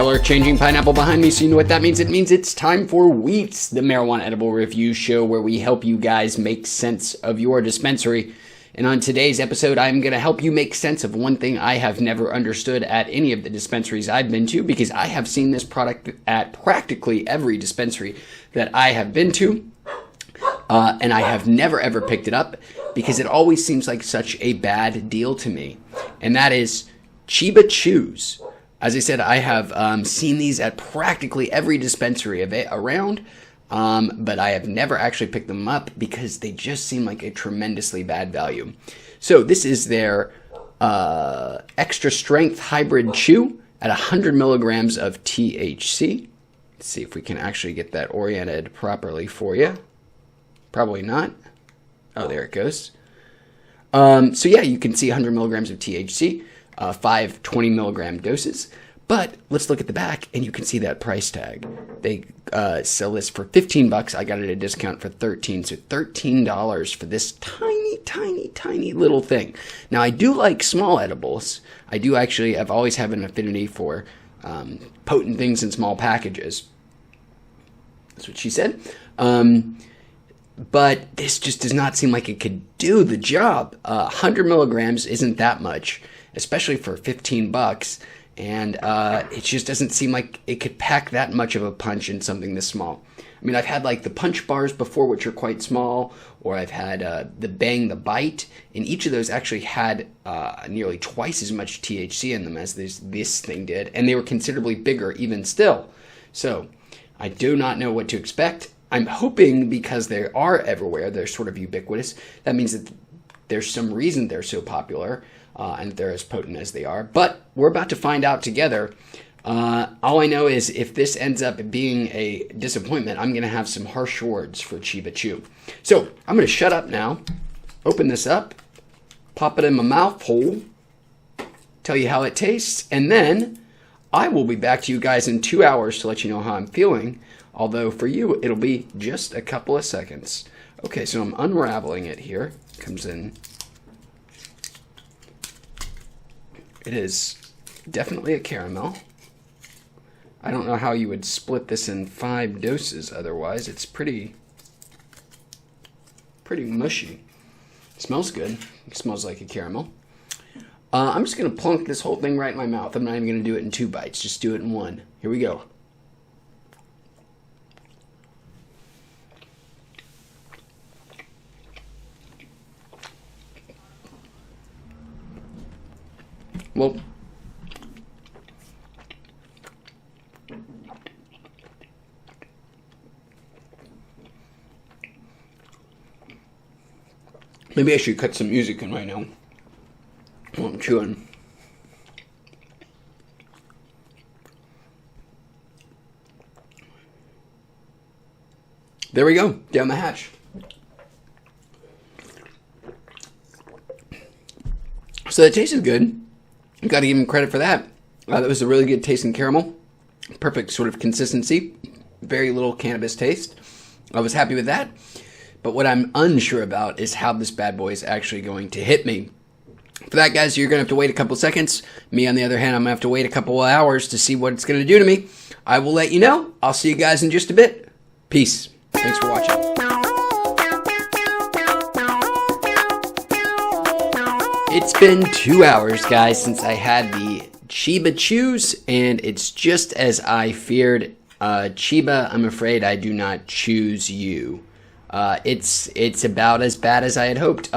color-changing pineapple behind me, so you know what that means. It means it's time for Wheats, the marijuana edible review show where we help you guys make sense of your dispensary. And on today's episode, I'm going to help you make sense of one thing I have never understood at any of the dispensaries I've been to, because I have seen this product at practically every dispensary that I have been to. And I have never ever picked it up because it always seems like such a bad deal to me. And that is Cheeba chews. As I said, I have seen these at practically every dispensary around, but I have never actually picked them up because they just seem like a tremendously bad value. So this is their extra strength hybrid chew at 100 milligrams of THC. Let's see if we can actually get that oriented properly for you. Probably not. Oh, there it goes. So yeah, you can see 100 milligrams of THC, 5 20 milligram doses. But let's look at the back, and you can see that price tag. They sell this for $15. I got it at a discount for $13. So $13 for this tiny little thing. Now, I do like small edibles. I've always had an affinity for potent things in small packages. That's what she said. But this just does not seem like it could do the job. 100 milligrams isn't that much, especially for $15. And it just doesn't seem like it could pack that much of a punch in something this small. I mean, I've had like the punch bars before, which are quite small, or I've had the Bang the Bite, and each of those actually had nearly twice as much THC in them as this thing did, and they were considerably bigger even still. So I do not know what to expect. I'm hoping because they are everywhere, they're sort of ubiquitous, that means that there's some reason they're so popular and they're as potent as they are. But we're about to find out together. All I know is if this ends up being a disappointment, I'm going to have some harsh words for Cheeba Chew. So I'm going to shut up now, open this up, pop it in my mouth hole, tell you how it tastes, and then I will be back to you guys in 2 hours to let you know how I'm feeling. Although for you, it'll be just a couple of seconds. Okay, so I'm unraveling it here. Comes in. It is definitely a caramel. I don't know how you would split this in 5 doses otherwise. It's pretty mushy. It smells good. It smells like a caramel. I'm just going to plunk this whole thing right in my mouth. I'm not even going to do it in 2 bites. Just do it in 1. Here we go. Well, maybe I should cut some music in right now while I'm chewing. There we go, down the hatch. So that tasted good. You got to give him credit for that. That was a really good tasting caramel. Perfect sort of consistency. Very little cannabis taste. I was happy with that. But what I'm unsure about is how this bad boy is actually going to hit me. For that, guys, you're going to have to wait a couple seconds. Me, on the other hand, I'm going to have to wait a couple of hours to see what it's going to do to me. I will let you know. I'll see you guys in just a bit. Peace. Thanks for watching. It's been 2 hours, guys, since I had the Cheeba chews, and it's just as I feared. Cheeba, I'm afraid I do not choose you. It's about as bad as I had hoped.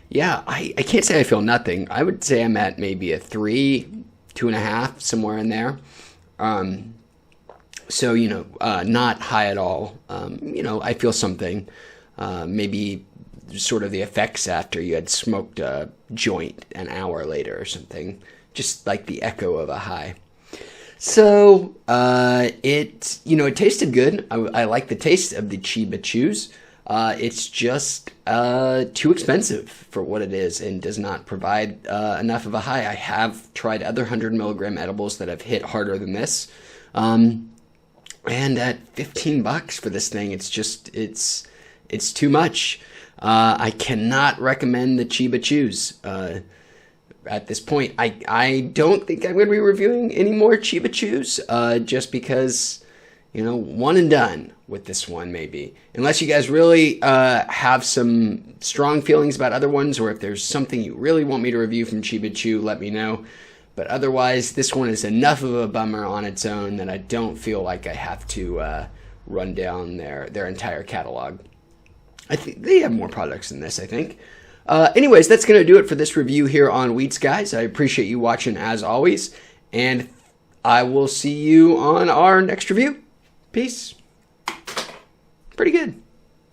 Yeah, I can't say I feel nothing. I would say I'm at maybe a 3, 2.5, somewhere in there. So, not high at all. I feel something. Maybe sort of the effects after you had smoked a joint an hour later or something. Just like the echo of a high. So, it tasted good. I like the taste of the Cheeba chews. It's just too expensive for what it is and does not provide enough of a high. I have tried other 100 milligram edibles that have hit harder than this. And at $15 for this thing, it's too much. I cannot recommend the Cheeba chews. at this point. I don't think I'm going to be reviewing any more Cheeba Chews, just because, you know, one and done with this one, maybe. Unless you guys really have some strong feelings about other ones, or if there's something you really want me to review from Cheeba Chew, let me know. But otherwise, this one is enough of a bummer on its own that I don't feel like I have to run down their entire catalog. I think they have more products than this, I think. Anyways, that's going to do it for this review here on Wheats, guys. I appreciate you watching as always, and I will see you on our next review. Peace. Pretty good.